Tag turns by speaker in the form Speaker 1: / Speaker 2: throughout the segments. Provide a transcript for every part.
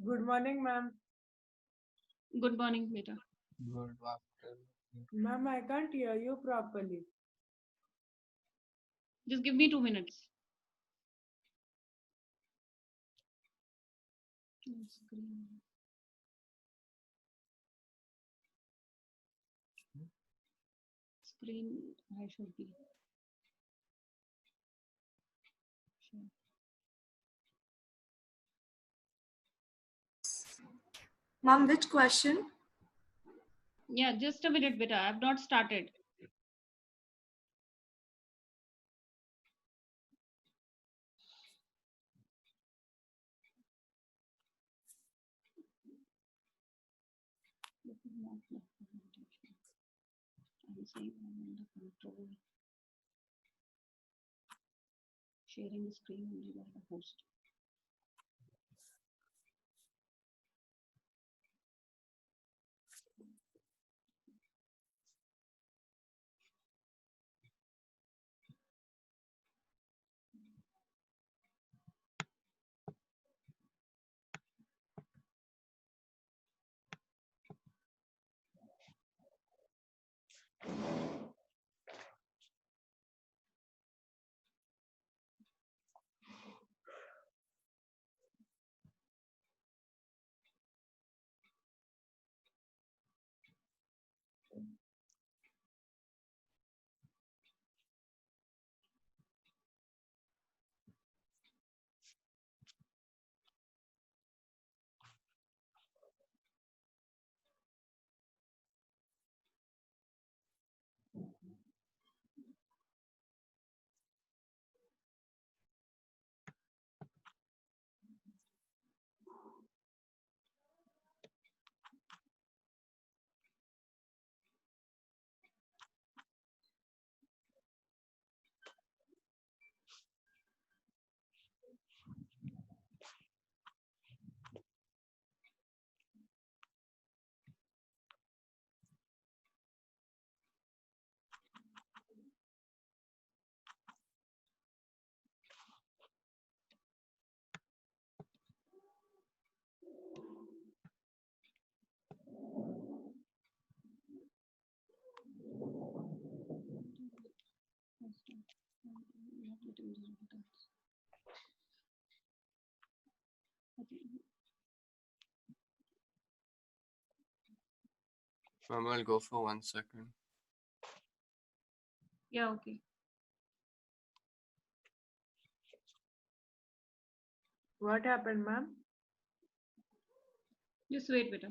Speaker 1: Good morning, ma'am.
Speaker 2: Good morning, beta.
Speaker 3: Good afternoon.
Speaker 1: Ma'am, I can't hear you properly.
Speaker 2: Just give me 2 minutes. Screen, I should be. Sure.
Speaker 4: Ma'am, which question?
Speaker 2: Yeah, just a minute, beta. I've not started. This is not the presentation. I'm saying I'm in the control. Sharing the screen only by the host.
Speaker 3: Ma'am, I'll go for 1 second.
Speaker 2: Yeah, okay.
Speaker 1: What happened, ma'am?
Speaker 2: Just wait, beta.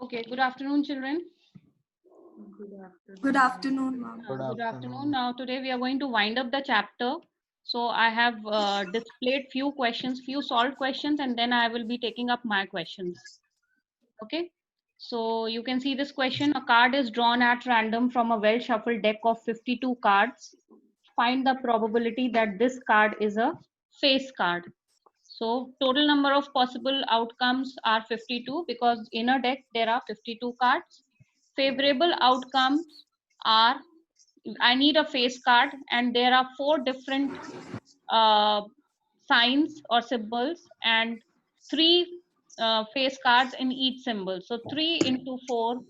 Speaker 2: Okay, good afternoon, children.
Speaker 1: Good afternoon.
Speaker 4: Good afternoon, ma'am.
Speaker 2: Good afternoon. Now, today we are going to wind up the chapter. So I have displayed few questions, few solved questions, and then I will be taking up my questions. Okay. So you can see this question. A card is drawn at random from a well shuffled deck of 52 cards. Find the probability that this card is a face card. So total number of possible outcomes are 52 because in a deck there are 52 cards. Favorable outcomes are I need a face card and there are 4 different uh, signs or symbols and 3 face cards in each symbol. So 3 into 4,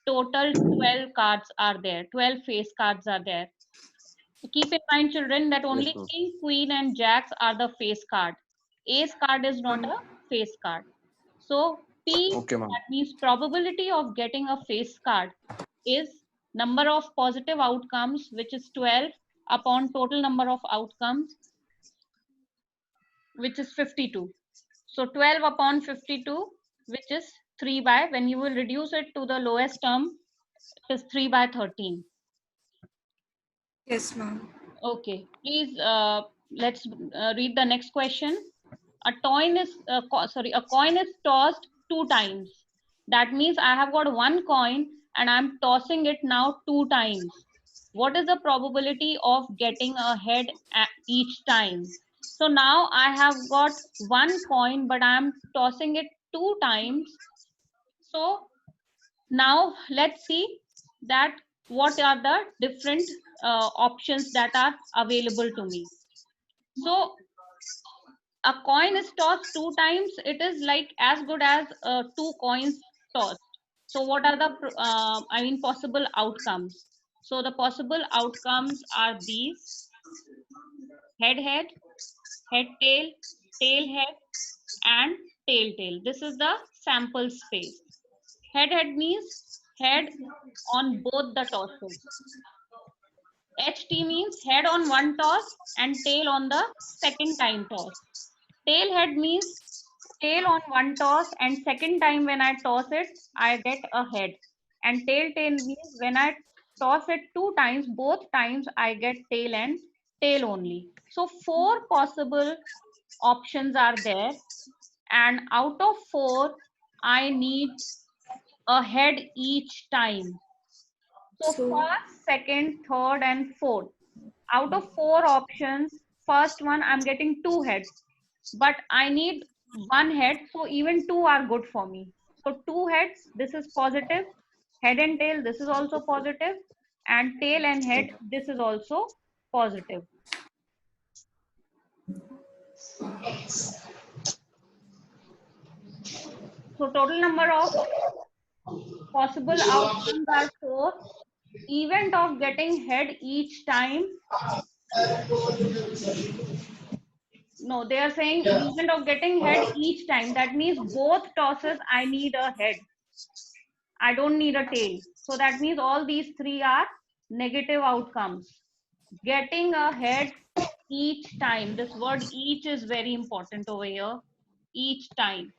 Speaker 2: total 12 cards are there. 12 face cards are there. Keep in mind, children, that only
Speaker 3: ma'am.
Speaker 2: king, queen, and jacks are the face card. Ace card is not a face card. So P,
Speaker 3: Okay, ma'am.
Speaker 2: that means probability of getting a face card, is number of positive outcomes, which is 12, upon total number of outcomes, which is 52. So 12 upon 52, which is 3 by, when you will reduce it to the lowest term, it is 3 by 13.
Speaker 4: Yes, ma'am.
Speaker 2: Okay, please let's read the next question. A coin is a coin is tossed 2 times. That means I have got 1 coin and I'm tossing it now 2 times. What is the probability of getting a head at each time? So now I have got one coin, but I am tossing it 2 times. So now let's see that what are the different options that are available to me. So a coin is tossed 2 times, it is like as good as 2 coins tossed. So what are the possible outcomes? So the possible outcomes are these: head head, head tail, tail head, and tail tail. This is the sample space. Head head means head on both the tosses. HT means head on one toss and tail on the second time toss. Tail head means tail on one toss and second time when I toss it, I get a head. And tail tail means when I toss it 2 times, both times I get tail and tail only. So 4 possible options are there, and out of 4, I need a head each time. So first, second, third, and fourth. Out of 4 options, first one I'm getting 2 heads, but I need 1 head, so even 2 are good for me. So 2 heads, this is positive. Head and tail, this is also positive. And tail and head, this is also positive. So total number of possible outcomes are 4. Event of getting head each time. No, they are saying event of getting head each time. That means both tosses I need a head. I don't need a tail. So that means all these 3 are negative outcomes. Getting a head each time. This word each is very important over here. Each time.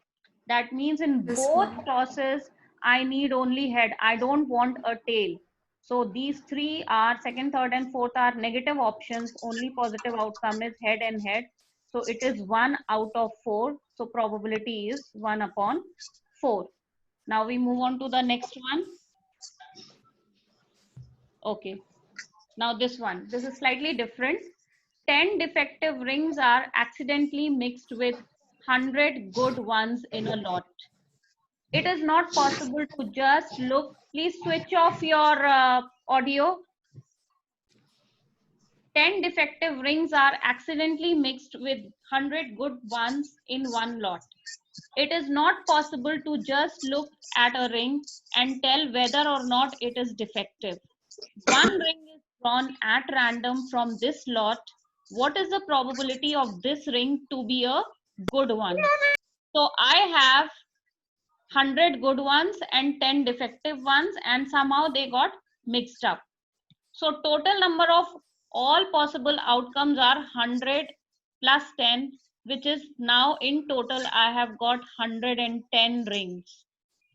Speaker 2: That means in
Speaker 4: Yes,
Speaker 2: both
Speaker 4: ma'am.
Speaker 2: tosses, I need only head. I don't want a tail. So these 3 are second, third, and fourth are negative options. Only positive outcome is head and head. So it is 1 out of 4. So probability is 1 upon 4. Now we move on to the next one. Okay. Now this one. This is slightly different. 10 defective rings are accidentally mixed with 100 good ones in a lot. It is not possible to just look. Please switch off your audio. 10 defective rings are accidentally mixed with 100 good ones in one lot. It is not possible to just look at a ring and tell whether or not it is defective. One ring is drawn at random from this lot. What is the probability of this ring to be a good one? So I have 100 good ones and 10 defective ones, and somehow they got mixed up. So total number of all possible outcomes are 100 plus 10, which is now in total I have got 110 rings.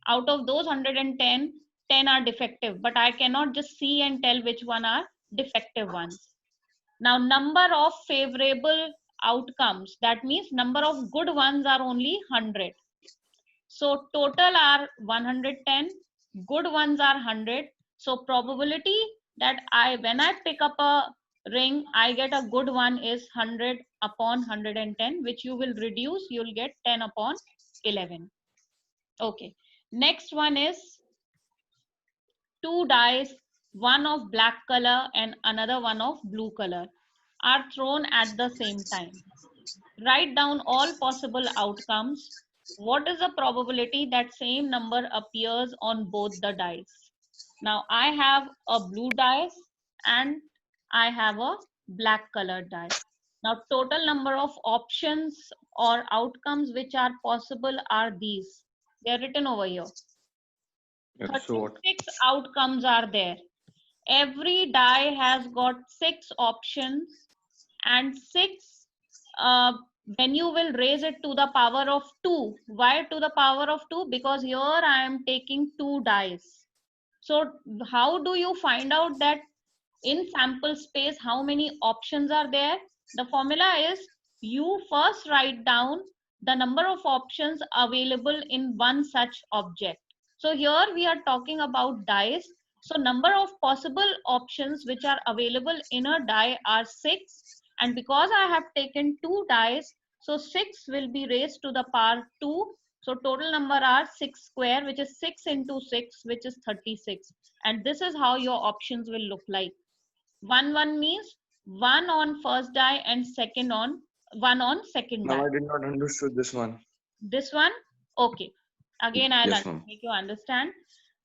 Speaker 2: Out of those 110, 10 are defective, but I cannot just see and tell which one are defective ones. Now number of favorable outcomes, that means number of good ones are only 100. So total are 110, good ones are 100. So probability that when I pick up a ring, I get a good one is 100 upon 110, which you will reduce, you'll get 10 upon 11. Okay, next one is 2 dice, one of black color and another one of blue color, are thrown at the same time. Write down all possible outcomes. What is the probability that same number appears on both the dice? Now I have a blue dice and I have a black colored dice. Now total number of options or outcomes which are possible are these. They are written over here.
Speaker 3: Yeah, so what?
Speaker 2: 36 outcomes are there. Every die has got 6 options and 6 when you will raise it to the power of 2. Why to the power of 2? Because here I am taking 2 dice. So how do you find out that in sample space how many options are there? The formula is you first write down the number of options available in one such object. So here we are talking about dice. So number of possible options which are available in a die are 6, And because I have taken 2 dice, so 6 will be raised to the power 2. So total number are 6 square, which is 6 into 6, which is 36. And this is how your options will look like. 1 means 1 on first die and 1 on second
Speaker 3: Ma'am,
Speaker 2: die.
Speaker 3: I did not understood this one.
Speaker 2: This one, okay. Again, I'll
Speaker 3: Yes, ma'am.
Speaker 2: make you understand.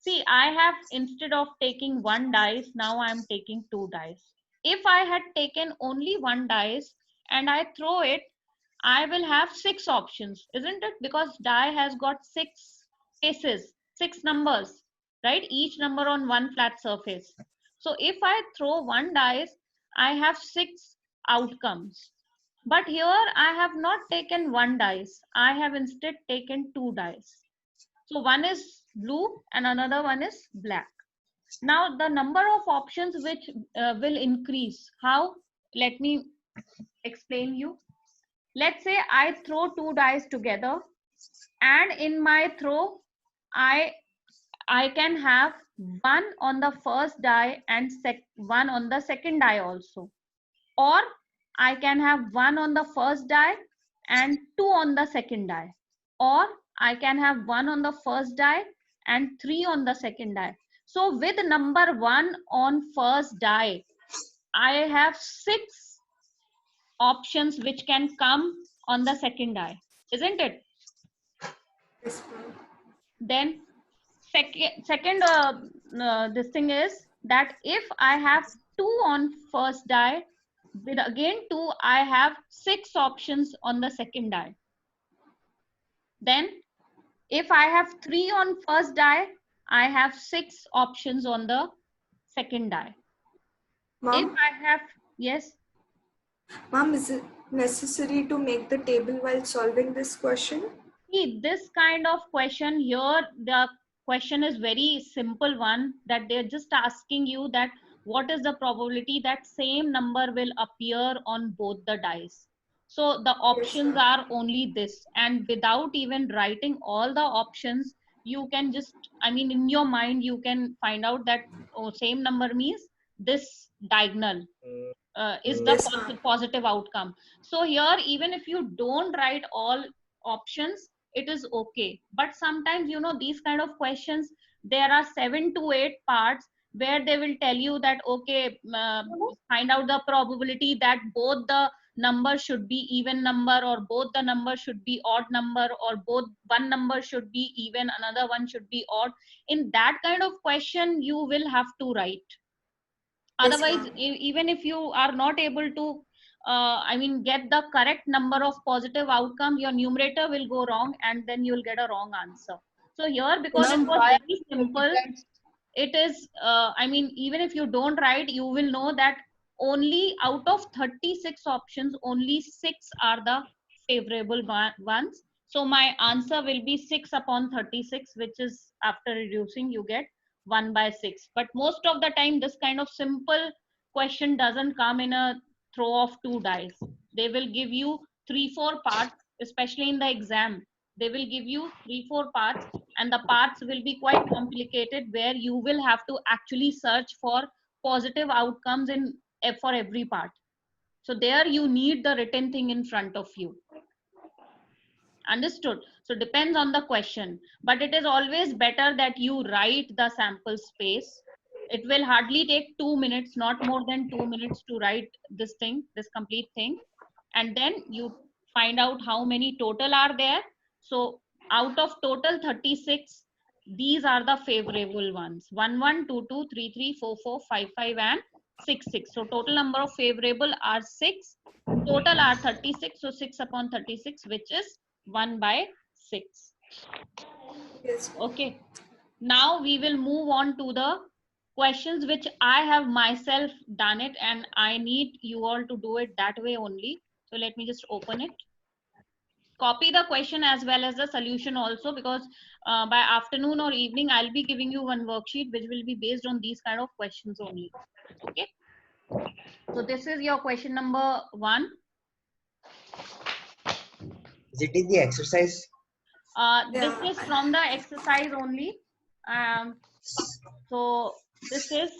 Speaker 2: See, I have, instead of taking 1 dice, now I'm taking 2 dice. If I had taken only 1 dice and I throw it, I will have 6 options, isn't it? Because die has got 6 faces, 6 numbers, right? Each number on one flat surface. So if I throw 1 dice, I have 6 outcomes. But here I have not taken 1 dice. I have instead taken 2 dice. So one is blue and another one is black. Now the number of options which will increase. How? Let me explain you. Let's say I throw 2 dice together, and in my throw I can have 1 on the first die and 1 on the second die also. Or I can have 1 on the first die and 2 on the second die. Or I can have 1 on the first die and 3 on the second die. So with number 1 on first die, I have 6 options which can come on the second die, isn't it?
Speaker 4: Yes, ma'am.
Speaker 2: Then second this thing is that if I have 2 on first die, with again 2, I have 6 options on the second die. Then if I have 3 on first die, I have 6 options on the second die. If
Speaker 4: Ma'am,
Speaker 2: I have, yes,
Speaker 4: ma'am, is it necessary to make the table while solving this question?
Speaker 2: see this kind of question here, the question is very simple one, that they're just asking you that what is the probability that same number will appear on both the dice. So the options
Speaker 4: ma'am.
Speaker 2: are only this, and without even writing all the options, you can just, I mean, in your mind you can find out that, oh, same number means this diagonal is the
Speaker 4: Yes, ma'am.
Speaker 2: positive outcome. So here, even if you don't write all options, it is okay. But sometimes, you know, these kind of questions, there are 7 to 8 parts where they will tell you that, okay, find out the probability that both the number should be even number, or both the number should be odd number, or both one number should be even, another one should be odd. In that kind of question, you will have to write.
Speaker 4: Yes,
Speaker 2: Otherwise,
Speaker 4: ma'am.
Speaker 2: even if you are not able to I mean, get the correct number of positive outcomes, your numerator will go wrong and then you'll get a wrong answer. So here, because it
Speaker 4: Ma'am,
Speaker 2: was very simple, it is I mean, even if you don't write, you will know that only out of 36 options, only 6 are the favorable ones. So my answer will be 6 upon 36, which is, after reducing, you get 1 by 6. But most of the time this kind of simple question doesn't come in a throw of 2 dice. They will give you 3-4 parts, especially in the exam. They will give you 3-4 parts, and the parts will be quite complicated, where you will have to actually search for positive outcomes in for every part. So there you need the written thing in front of you. Understood? So depends on the question, but it is always better that you write the sample space. It will hardly take 2 minutes, not more than 2 minutes, to write this thing, this complete thing. And then you find out how many total are there. So out of total 36, these are the favorable ones: 1 1 2 2 3 3 4 4 5 5 and 6 6. So total number of favorable are 6, total are 36. So 6 upon 36, which is 1 by 6.
Speaker 4: yes, ma'am.
Speaker 2: Okay, now we will move on to the questions which I have myself done it, and I need you all to do it that way only. So let me just open it. Copy the question as well as the solution also, because by afternoon or evening I'll be giving you one worksheet which will be based on these kind of questions only. Okay, so this is your question number 1.
Speaker 5: Is it in the exercise?
Speaker 2: This
Speaker 4: Yeah.
Speaker 2: is from the exercise only. So this is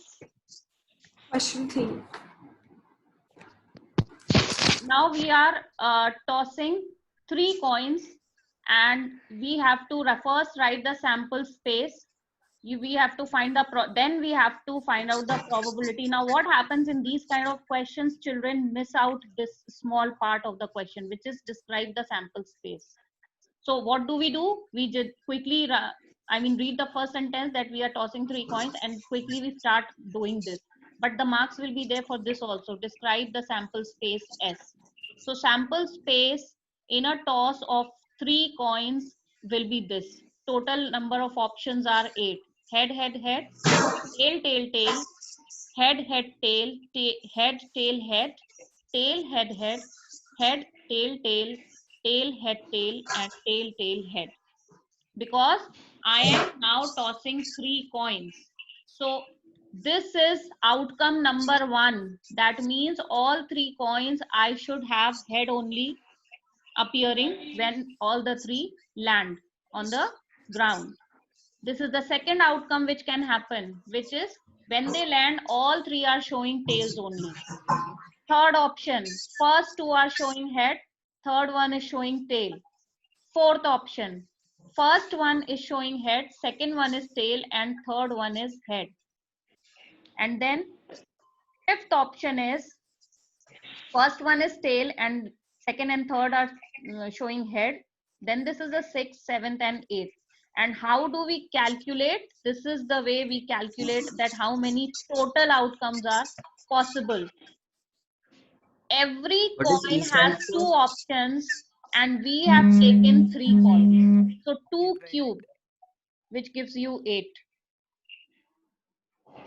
Speaker 4: Question 3.
Speaker 2: Now we are tossing 3 coins, and we have to first write the sample space. We have to find the then we have to find out the probability. Now what happens in these kind of questions, children miss out this small part of the question, which is describe the sample space. So what do? We just quickly read the first sentence that we are tossing 3 coins, and quickly we start doing this. But the marks will be there for this also. Describe the sample space S. So sample space in a toss of 3 coins will be this. Total number of options are 8. Head, head, head, tail, tail, tail, head, head, tail, head, tail, head, tail, head, head, head, tail, tail, tail, head, tail, and tail, tail, head. Because I am now tossing 3 coins. So this is outcome number 1. That means all 3 coins I should have head only appearing when all the 3 land on the ground. This is the second outcome which can happen, which is when they land, all 3 are showing tails only. Third option, first 2 are showing head, third one is showing tail. Fourth option, first one is showing head, second one is tail, and third one is head. And then fifth option is first one is tail and second and third are showing head. Then this is the 6th, 7th, and 8th. And how do we calculate? This is the way we calculate that how many total outcomes are possible. Every
Speaker 5: What is
Speaker 2: coin
Speaker 5: E stand
Speaker 2: has 2
Speaker 5: for?
Speaker 2: options, and we have taken 3 coins. So 2 cube, which gives you 8.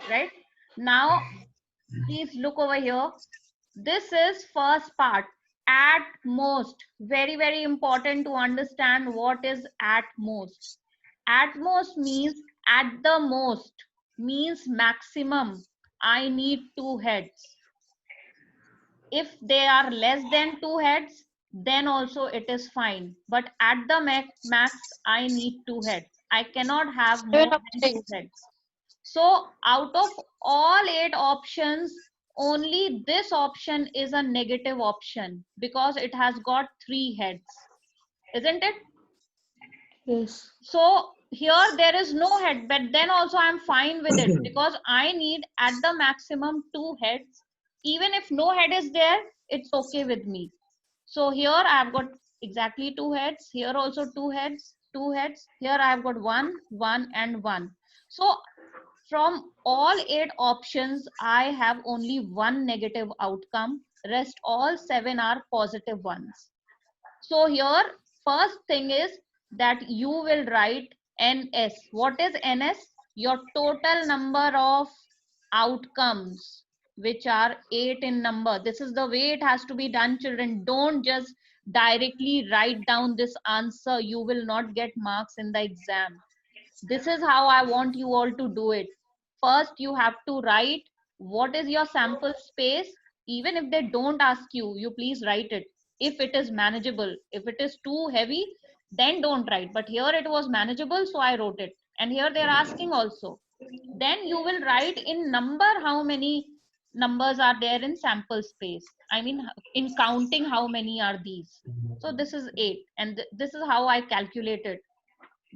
Speaker 2: Right? Now, please look over here. This is first part. At most. Very, very important to understand what is at most. At most means at the most, means maximum. I need 2 heads. If they are less than 2 heads, then also it is fine. But at the max, I need 2 heads. I cannot have more than 2 heads. So out of all 8 options, only this option is a negative option because it has got 3 heads, isn't it?
Speaker 4: Yes.
Speaker 2: So here there is no head, but then also I'm fine with it because I need at the maximum 2 heads. Even if no head is there, it's okay with me. So here I've got exactly 2 heads. Here also 2 heads, 2 heads. Here I've got 1, 1, and 1. So from all 8 options, I have only 1 negative outcome. Rest all 7 are positive ones. So here, first thing is that you will write NS. What is NS? Your total number of outcomes, which are 8 in number. This is the way it has to be done, children. Don't just directly write down this answer. You will not get marks in the exam. This is how I want you all to do it. First, you have to write what is your sample space. Even if they don't ask you, you please write it. If it is manageable, if it is too heavy, then don't write. But here it was manageable, so I wrote it. And here they're asking also. Then you will write in number how many numbers are there in sample space. I mean, in counting how many are these. So this is 8. And this is how I calculated.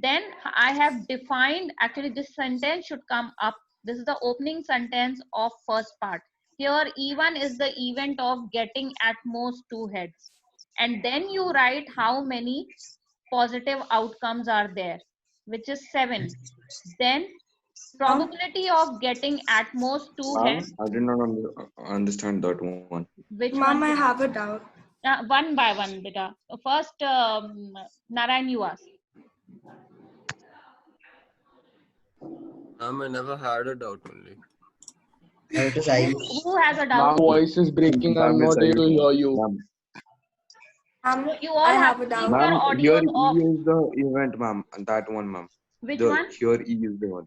Speaker 2: Then I have defined, actually this sentence should come up. This is the opening sentence of first part. Here E1 is the event of getting at most 2 heads. And then you write how many positive outcomes are there, which is 7. Then probability of getting at most 2 heads.
Speaker 3: I did not understand that one.
Speaker 2: Which
Speaker 4: Ma'am,
Speaker 2: one?
Speaker 4: I have a doubt.
Speaker 2: One by one, beta. First, Narayan, you ask.
Speaker 6: I never had a doubt only.
Speaker 5: It is Ayush.
Speaker 2: Who has a
Speaker 7: My
Speaker 2: doubt?
Speaker 7: voice is breaking. I'm not able to hear you.
Speaker 2: So you all
Speaker 4: I
Speaker 2: have
Speaker 4: have a
Speaker 2: to
Speaker 4: doubt.
Speaker 2: keep your
Speaker 3: Ma'am, here
Speaker 2: audios
Speaker 3: E
Speaker 2: off.
Speaker 3: is the event, ma'am. That one, ma'am.
Speaker 2: Which one?
Speaker 3: Here E is the one.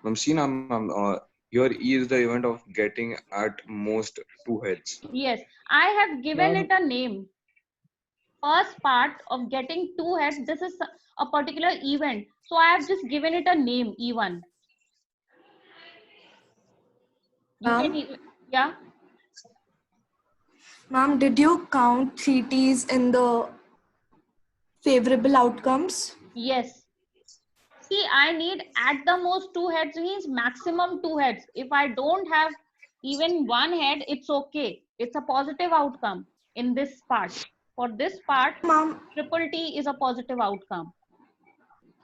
Speaker 3: Ma'am, see now, ma'am. Here E is the event of getting at most 2 heads.
Speaker 2: Yes, I have given it a name. First part of getting 2 heads, this is a particular event. So I have just given it a name, E1. You can, yeah?
Speaker 4: Ma'am, did you count 3 T's in the favorable outcomes?
Speaker 2: Yes. See, I need at the most 2 heads means maximum 2 heads. If I don't have even 1 head, it's okay. It's a positive outcome in this part. For this part,
Speaker 4: Ma'am,
Speaker 2: triple T is a positive outcome.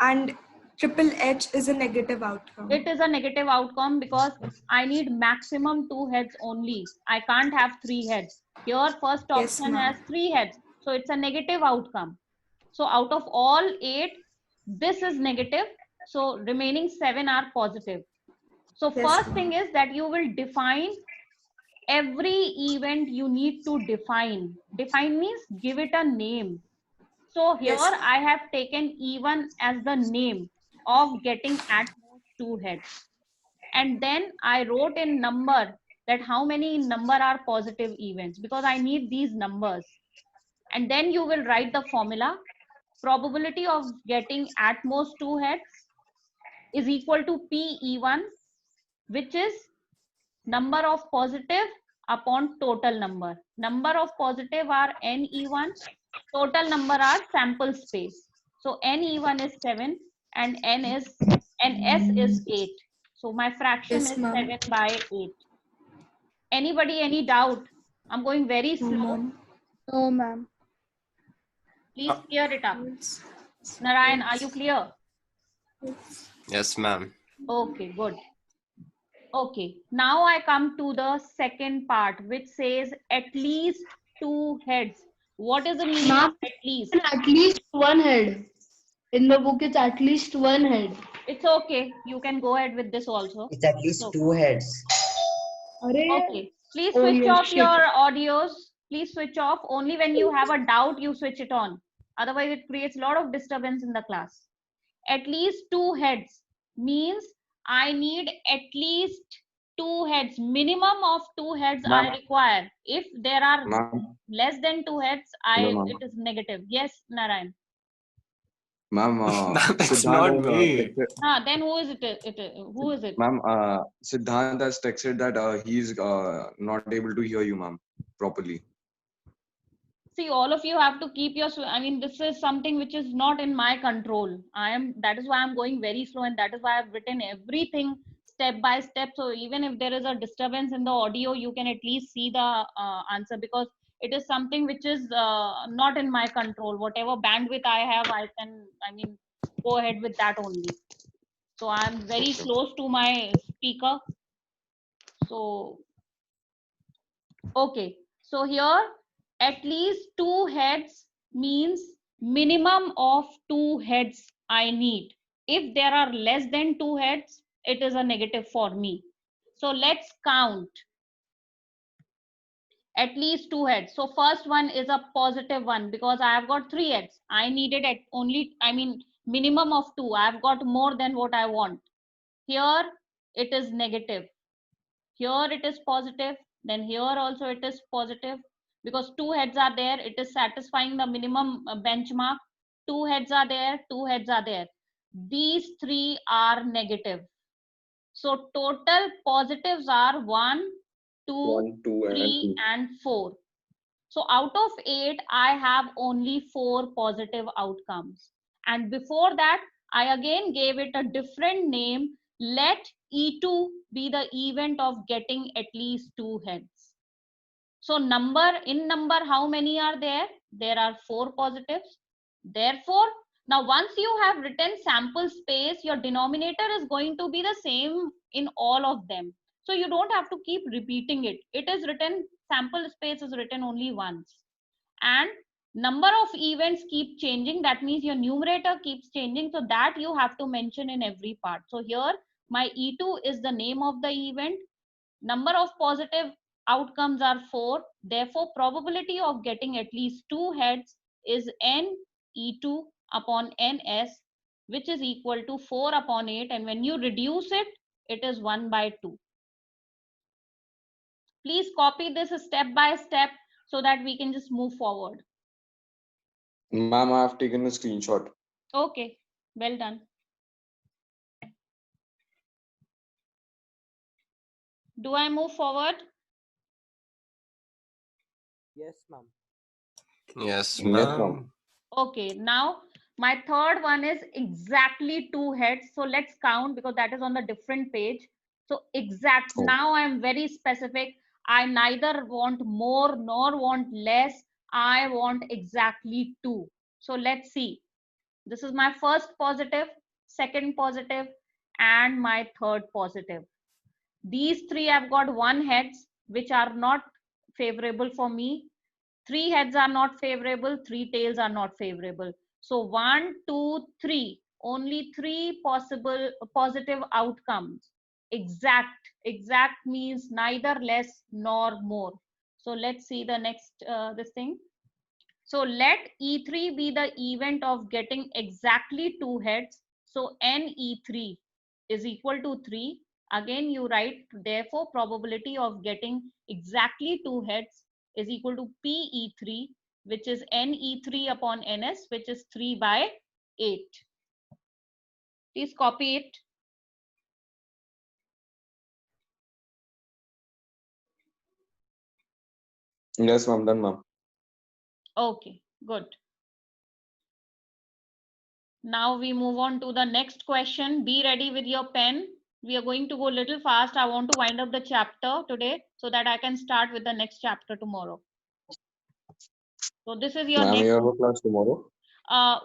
Speaker 4: and triple H is a negative outcome.
Speaker 2: It is a negative outcome because I need maximum 2 heads only. I can't have 3 heads. Here, first
Speaker 4: Yes,
Speaker 2: option
Speaker 4: ma'am.
Speaker 2: has 3 heads. So it's a negative outcome. So out of all 8, this is negative. So remaining 7 are positive. So
Speaker 4: Yes,
Speaker 2: first
Speaker 4: ma'am.
Speaker 2: thing is that you will define every event you need to define. Define means give it a name. So here
Speaker 4: Yes, ma'am.
Speaker 2: I have taken E1 as the name of getting at most 2 heads. And then I wrote in number that how many number are positive events because I need these numbers. And then you will write the formula. Probability of getting at most 2 heads is equal to PE1, which is number of positive upon total number. Number of positive are NE1, total number are sample space. So NE1 is 7 and NS is 8. So my fraction
Speaker 4: Yes,
Speaker 2: is
Speaker 4: ma'am.
Speaker 2: 7 by 8. Anybody, any doubt? I'm going very
Speaker 4: No,
Speaker 2: slow.
Speaker 4: ma'am.
Speaker 7: No, ma'am.
Speaker 2: Please clear it up.
Speaker 4: Yes.
Speaker 2: Narayan, are you clear?
Speaker 6: Yes, ma'am.
Speaker 2: Okay, good. Okay, now I come to the second part, which says at least 2 heads. What is the meaning
Speaker 8: Ma'am,
Speaker 2: of at least?
Speaker 8: at least 1 head. In the book, it's at least 1 head.
Speaker 2: It's okay. You can go ahead with this also.
Speaker 5: It's at least
Speaker 2: So,
Speaker 5: 2 heads.
Speaker 2: okay. Please
Speaker 8: Oh,
Speaker 2: switch
Speaker 8: yes,
Speaker 2: off
Speaker 8: shit.
Speaker 2: your audios. Please switch off. Only when you have a doubt, you switch it on. Otherwise, it creates a lot of disturbance in the class. At least 2 heads means I need at least 2 heads. Minimum of 2 heads I
Speaker 3: Ma'am.
Speaker 2: require. If there are
Speaker 3: Ma'am,
Speaker 2: less than 2 heads,
Speaker 3: hello, ma'am.
Speaker 2: it is negative. Yes, Narayan.
Speaker 3: Ma'am,
Speaker 6: Ma'am, it's
Speaker 3: Siddhant
Speaker 6: not
Speaker 3: has
Speaker 6: me.
Speaker 2: Then who is it? Who is it?
Speaker 3: ma'am, Siddhant has texted that he's not able to hear you, ma'am, properly.
Speaker 2: See, all of you have to keep your, I mean, this is something which is not in my control. That is why I'm going very slow, and that is why I've written everything step by step. So even if there is a disturbance in the audio, you can at least see the answer, because it is something which is not in my control. Whatever bandwidth I have, I mean, go ahead with that only. So I'm very close to my speaker. So, okay. So here, at least 2 heads means minimum of 2 heads I need. If there are less than 2 heads, it is a negative for me. So let's count. At least 2 heads. So first one is a positive one because I have got 3 heads. I needed at only, I mean, minimum of 2. I've got more than what I want. Here it is negative. Here it is positive. Then here also it is positive because 2 heads are there. It is satisfying the minimum benchmark. 2 heads are there. 2 heads are there. These 3 are negative. So total positives are 1, 2,
Speaker 3: 1, 2, and
Speaker 2: 3,
Speaker 3: 2.
Speaker 2: and 4. So out of 8, I have only 4 positive outcomes. And before that, I again gave it a different name. Let E2 be the event of getting at least 2 heads. So in number, how many are there? There are 4 positives. Therefore, now once you have written sample space, your denominator is going to be the same in all of them. So you don't have to keep repeating it. It is written, sample space is written only once. And number of events keep changing. That means your numerator keeps changing. So that you have to mention in every part. So here my E2 is the name of the event. Number of positive outcomes are 4. Therefore, probability of getting at least 2 heads is n E2 upon ns, which is equal to 4 upon 8. And when you reduce it, it is 1 by 2. Please copy this step by step so that we can just move forward.
Speaker 3: Ma'am, I have taken a screenshot.
Speaker 2: Okay, well done. Do I move forward?
Speaker 6: Yes, ma'am.
Speaker 3: Yes, ma'am.
Speaker 2: Okay, now my third one is exactly 2 heads. So let's count because that is on the different page. So exact,
Speaker 3: Oh.
Speaker 2: now I'm very specific. I neither want more nor want less. I want exactly 2. So let's see. This is my first positive, second positive, and my third positive. These three have got 1 heads, which are not favorable for me. 3 heads are not favorable, 3 tails are not favorable. So 1, 2, 3, only 3 possible positive outcomes. Exact means neither less nor more. So let's see the next this thing. So let E3 be the event of getting exactly 2 heads. So NE3 is equal to 3. Again, you write, therefore, probability of getting exactly 2 heads is equal to PE3, which is NE3 upon NS, which is 3 by 8. Please copy it.
Speaker 3: Yes, ma'am. Done, ma'am.
Speaker 2: Okay, good. Now we move on to the next question. Be ready with your pen. We are going to go a little fast. I want to wind up the chapter today so that I can start with the next chapter tomorrow. So this is your
Speaker 3: Ma'am,
Speaker 2: next.
Speaker 3: you have a class tomorrow?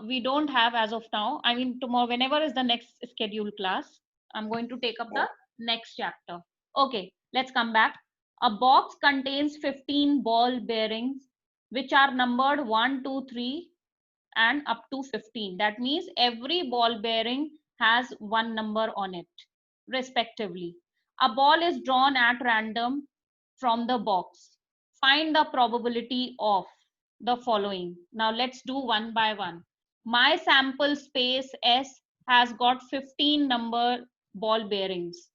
Speaker 2: We don't have as of now. I mean, tomorrow, whenever is the next scheduled class, I'm going to take up the next chapter. Okay, let's come back. A box contains 15 ball bearings, which are numbered 1, 2, 3, and up to 15. That means every ball bearing has 1 number on it, respectively. A ball is drawn at random from the box. Find the probability of the following. Now let's do one by one. My sample space S has got 15 number ball bearings,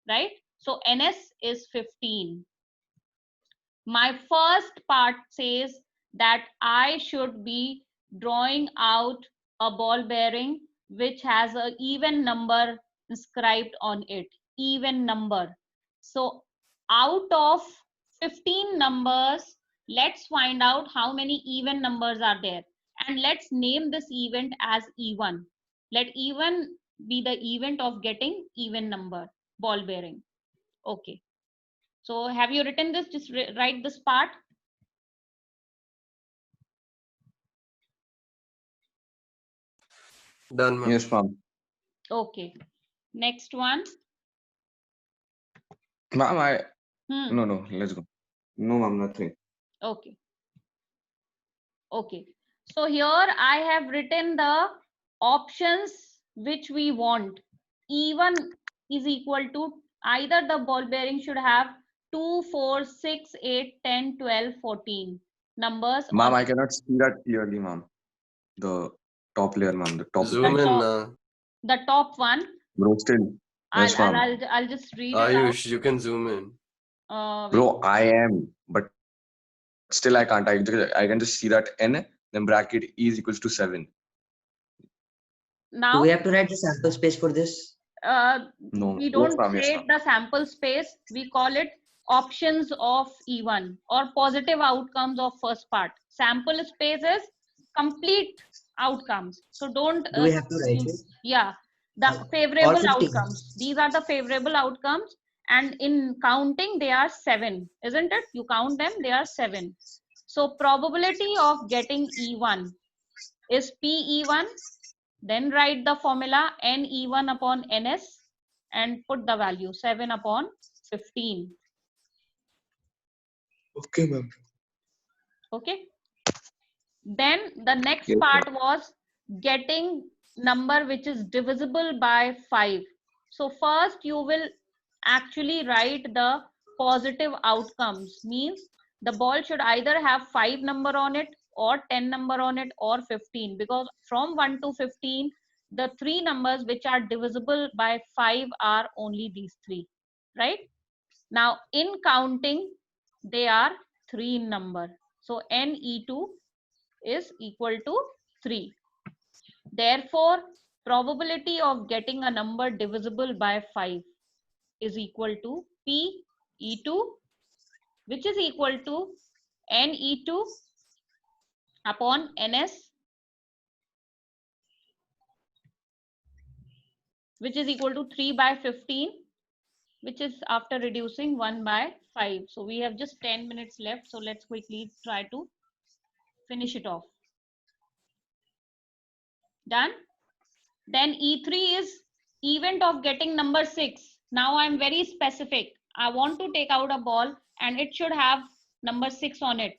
Speaker 2: right? So NS is 15. My first part says that I should be drawing out a ball bearing which has an even number inscribed on it, even number. So out of 15 numbers, let's find out how many even numbers are there. And let's name this event as E1. Let E1 be the event of getting even number ball bearing. Okay. So have you written this? Just write this part.
Speaker 6: Done, ma'am.
Speaker 3: Yes, ma'am.
Speaker 2: Okay. Next one.
Speaker 3: Ma'am,
Speaker 2: Hmm.
Speaker 3: No, let's go. No, ma'am, nothing.
Speaker 2: Okay. Okay. So here I have written the options which we want. E1 is equal to either the ball bearing should have 2, 4, 6, 8, 10, 12, 14 numbers.
Speaker 3: Ma'am,
Speaker 2: Or
Speaker 3: I cannot see that clearly, ma'am. The top layer, ma'am. The top.
Speaker 6: Zoom in.
Speaker 2: the top one.
Speaker 3: Bro, still. Yes, ma'am.
Speaker 2: I'll just read it out.
Speaker 6: Ayush, you can zoom in.
Speaker 3: Bro, I am, but still I can't. I can just see that N, then bracket E is equals to 7.
Speaker 2: Now
Speaker 5: Do we have to write the sample space for this?
Speaker 3: No.
Speaker 2: we
Speaker 3: Yes,
Speaker 2: don't
Speaker 3: ma'am. Yes,
Speaker 2: create
Speaker 3: ma'am.
Speaker 2: the sample space. We call it options of E1 or positive outcomes of first part. Sample space is complete outcomes. So don't.
Speaker 5: Do we have to write it?
Speaker 2: Yeah, the
Speaker 5: All
Speaker 2: favorable
Speaker 5: 15.
Speaker 2: outcomes. These are the favorable outcomes, and in counting they are 7, isn't it? You count them, they are 7. So probability of getting E1 is PE1. Then write the formula NE1 upon NS and put the value 7 upon 15.
Speaker 3: Okay, ma'am.
Speaker 2: Okay. Then the next
Speaker 3: Yes,
Speaker 2: part was getting number which is divisible by 5. So first you will actually write the positive outcomes. Means the ball should either have 5 number on it or 10 number on it or 15, because from 1 to 15 the 3 numbers which are divisible by 5 are only these 3, right? Now in counting they are 3 in number. So NE2 is equal to 3. Therefore, probability of getting a number divisible by 5 is equal to PE2, which is equal to NE2 upon NS, which is equal to 3 by 15, which is after reducing 1 by 5. So we have just 10 minutes left. So let's quickly try to finish it off. Done. Then E3 is event of getting number 6. Now I'm very specific. I want to take out a ball and it should have number 6 on it.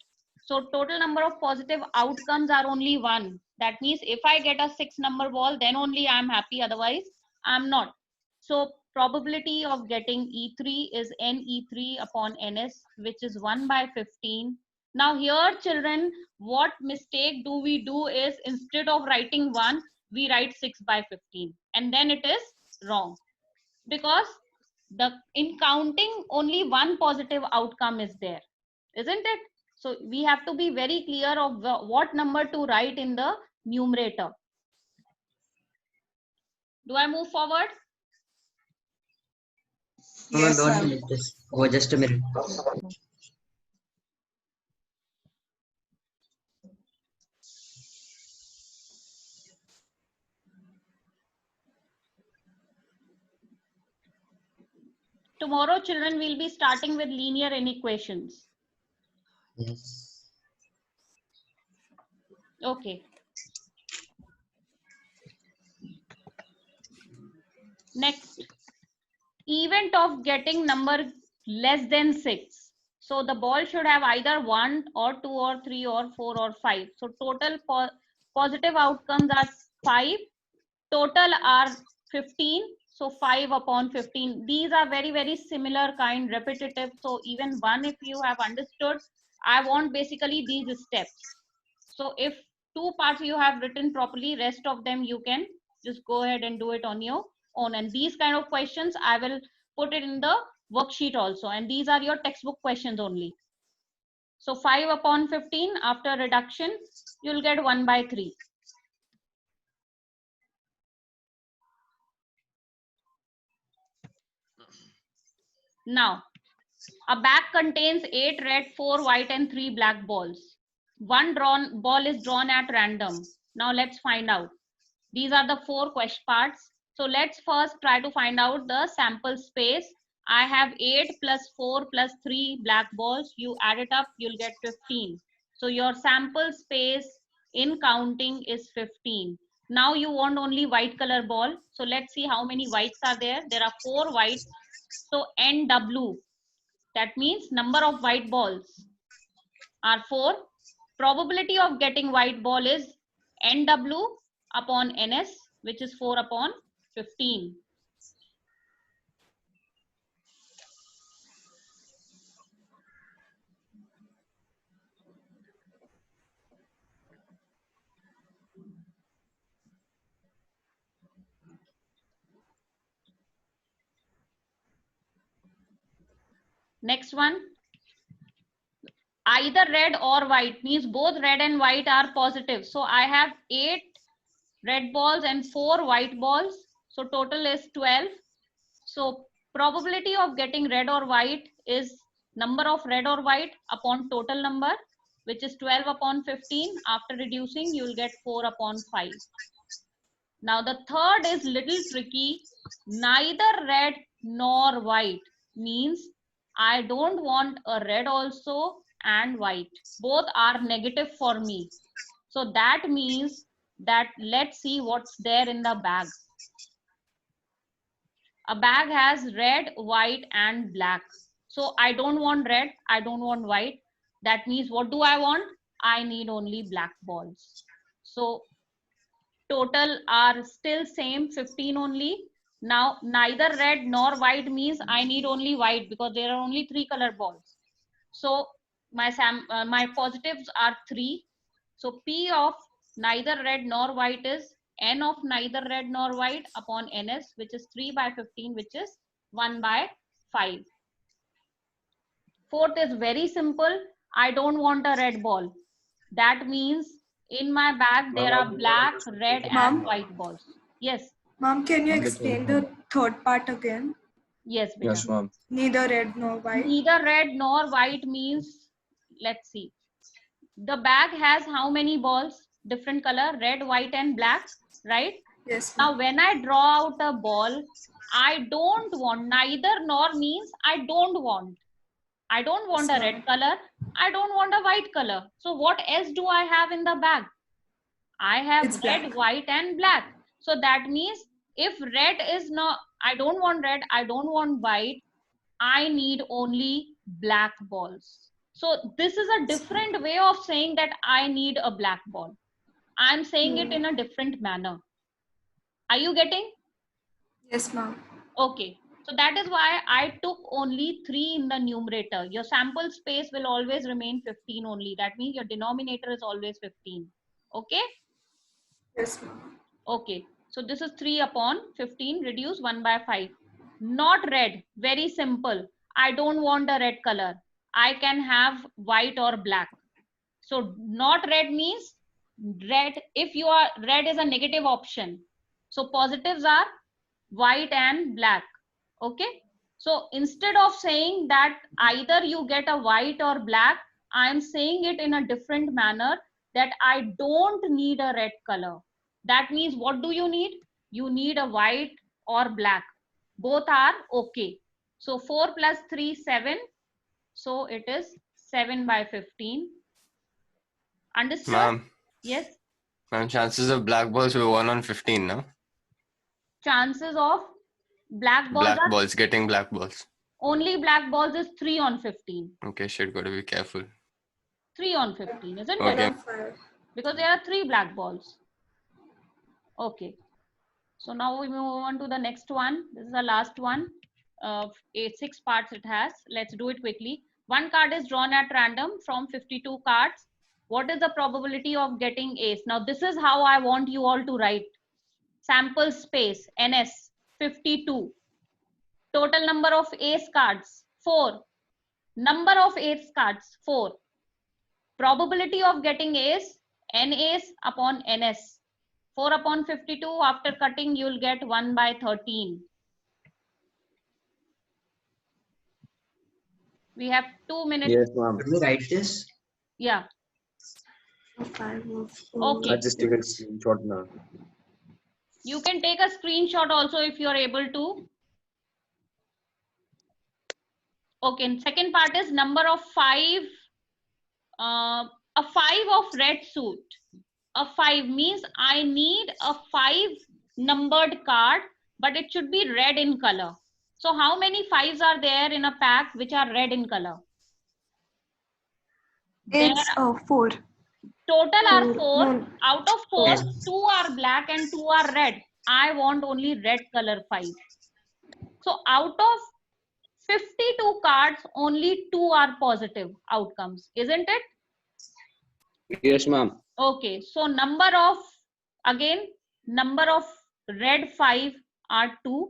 Speaker 2: So total number of positive outcomes are only 1. That means if I get a 6 number ball, then only I'm happy. Otherwise, I'm not. So probability of getting E3 is NE3 upon NS, which is 1 by 15. Now here, children, what mistake do we do is instead of writing 1, we write 6 by 15. And then it is wrong. Because in counting, only one positive outcome is there. Isn't it? So we have to be very clear of what number to write in the numerator. Do I move forward?
Speaker 5: No,
Speaker 4: Yes,
Speaker 5: don't
Speaker 4: ma'am.
Speaker 5: delete this. Oh, just a minute.
Speaker 2: Tomorrow, children will be starting with linear inequations.
Speaker 5: Yes.
Speaker 2: Okay. Next, event of getting number less than 6. So the ball should have either 1 or 2 or 3 or 4 or 5. So total positive outcomes are 5. Total are 15. So 5 upon 15. These are very, very similar kind, repetitive. So even one, if you have understood, I want basically these steps. So if 2 parts you have written properly, rest of them you can just go ahead and do it on your own. And these kind of questions, I will put it in the worksheet also. And these are your textbook questions only. So 5 upon 15, after reduction, you'll get 1 by 3. Now, a bag contains 8 red, 4 white and 3 black balls. One ball is drawn at random. Now let's find out. These are the 4 question parts. So let's first try to find out the sample space. I have 8 plus 4 plus 3 black balls. You add it up, you'll get 15. So your sample space in counting is 15. Now you want only white color ball. So let's see how many whites are there. There are 4 whites. So NW, that means number of white balls are 4. Probability of getting white ball is NW upon NS, which is 4 upon 15. Next one, either red or white means both red and white are positive. So I have 8 red balls and 4 white balls. So total is 12. So probability of getting red or white is number of red or white upon total number, which is 12 upon 15. After reducing, you will get 4 upon 5. Now the third is little tricky. Neither red nor white means I don't want a red also and white. Both are negative for me. So that means that let's see what's there in the bag. A bag has red, white and black. So I don't want red, I don't want white. That means what do I want? I need only black balls. So total are still same, 15 only. Now neither red nor white means I need only white because there are only 3 color balls. So my positives are 3. So P of neither red nor white is N of neither red nor white upon NS, which is 3 by 15, which is 1 by 5. Fourth is very simple. I don't want a red ball. That means in my bag there are black, red and white balls. Yes.
Speaker 4: Ma'am, can you
Speaker 3: Okay,
Speaker 4: explain the third part again?
Speaker 2: Yes, beta.
Speaker 3: Yes, ma'am.
Speaker 4: Neither red nor white.
Speaker 2: Neither red nor white means, let's see. the bag has how many balls? Different color, red, white, and black, right?
Speaker 4: Yes,
Speaker 2: Now,
Speaker 4: ma'am.
Speaker 2: when I draw out a ball, I don't want, neither nor means I don't want. I don't want a
Speaker 4: Yes,
Speaker 2: red
Speaker 4: ma'am.
Speaker 2: color. I don't want a white color. So what else do I have in the bag? I have
Speaker 4: It's
Speaker 2: red,
Speaker 4: black.
Speaker 2: white, and black. So that means if red is not, I don't want red, I don't want white, I need only black balls. So this is a different way of saying that I need a black ball. I'm saying it in a different manner. Are you getting?
Speaker 4: Yes, ma'am.
Speaker 2: Okay. So that is why I took only 3 in the numerator. Your sample space will always remain 15 only. That means your denominator is always 15. Okay?
Speaker 4: Yes, ma'am.
Speaker 2: Okay. So this is 3 upon 15, reduce 1 by 5. Not red. Very simple. I don't want a red color. I can have white or black. So not red means red. If you are, red is a negative option. So positives are white and black. Okay. So instead of saying that either you get a white or black, I am saying it in a different manner that I don't need a red color. That means what do you need? You need a white or black. Both are okay. So 4 plus 3, 7. So it is 7 by 15. Understood?
Speaker 6: Ma'am,
Speaker 2: Yes.
Speaker 6: ma'am, chances of black balls were 1 on 15, no?
Speaker 2: Chances of black balls
Speaker 6: Black
Speaker 2: are
Speaker 6: balls, getting black balls.
Speaker 2: only black balls is 3 on 15.
Speaker 6: Okay, shit, gotta be careful.
Speaker 2: 3 on 15, isn't
Speaker 6: Okay.
Speaker 2: it?
Speaker 4: 1 on 5.
Speaker 2: Because there are 3 black balls. Okay. So now we move on to the next one. This is the last one. 6 parts it has. Let's do it quickly. One card is drawn at random from 52 cards. What is the probability of getting ace? Now this is how I want you all to write. Sample space, NS, 52. Total number of ace cards, 4. Number of ace cards, 4. Probability of getting ace, N ace upon NS. 4 upon 52, after cutting, you'll get 1 by 13. We have 2 minutes.
Speaker 3: Yes, ma'am.
Speaker 5: Can we write this?
Speaker 2: Yeah.
Speaker 4: 5 of
Speaker 2: Okay.
Speaker 3: I just take a screenshot now.
Speaker 2: You can take a screenshot also if you're able to. Okay, and second part is number of 5. A 5 of red suit. A 5 means I need a 5 numbered card, but it should be red in color. So how many 5s are there in a pack which are red in color?
Speaker 4: It's 4.
Speaker 2: Total are 4.
Speaker 4: No.
Speaker 2: Out of 4,
Speaker 5: Yes.
Speaker 2: 2 are black and 2 are red. I want only red color 5. So out of 52 cards, only 2 are positive outcomes, isn't it?
Speaker 7: Yes, ma'am.
Speaker 2: Okay, so number of red 5 are 2.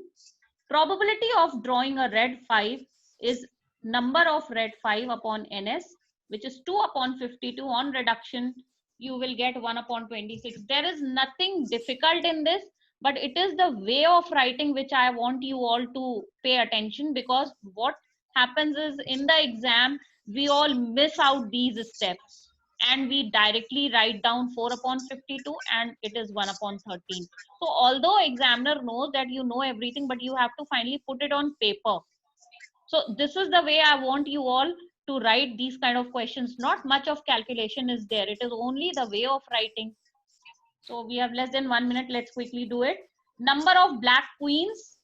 Speaker 2: Probability of drawing a red 5 is number of red 5 upon NS, which is 2 upon 52. On reduction, you will get 1 upon 26. There is nothing difficult in this, but it is the way of writing which I want you all to pay attention, because what happens is in the exam, we all miss out these steps and we directly write down 4 upon 52 and it is 1 upon 13. So although examiner knows that you know everything, but you have to finally put it on paper. So this is the way I want you all to write these kind of questions. Not much of calculation is there. It is only the way of writing. So we have less than 1 minute. Let's quickly do it. Number of black queens.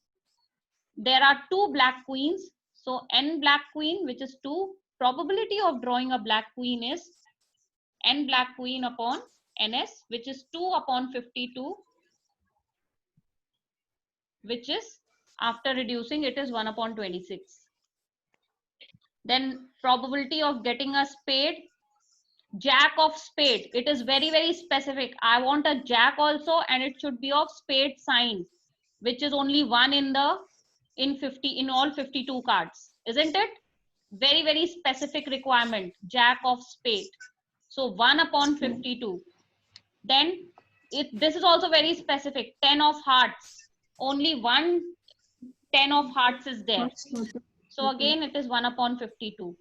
Speaker 2: There are 2 black queens. So n black queen, which is 2. Probability of drawing a black queen is n black queen upon ns, which is 2 upon 52, which is, after reducing, it is 1 upon 26. Then probability of getting a spade, jack of spade. It is very, very specific. I want a jack also, and it should be of spade sign, which is only 1 in all 52 cards, isn't it? Very, very specific requirement, jack of spade. So 1 upon 52. Then this is also very specific, 10 of hearts. Only 1 10 of hearts is there. So again, it is 1 upon 52.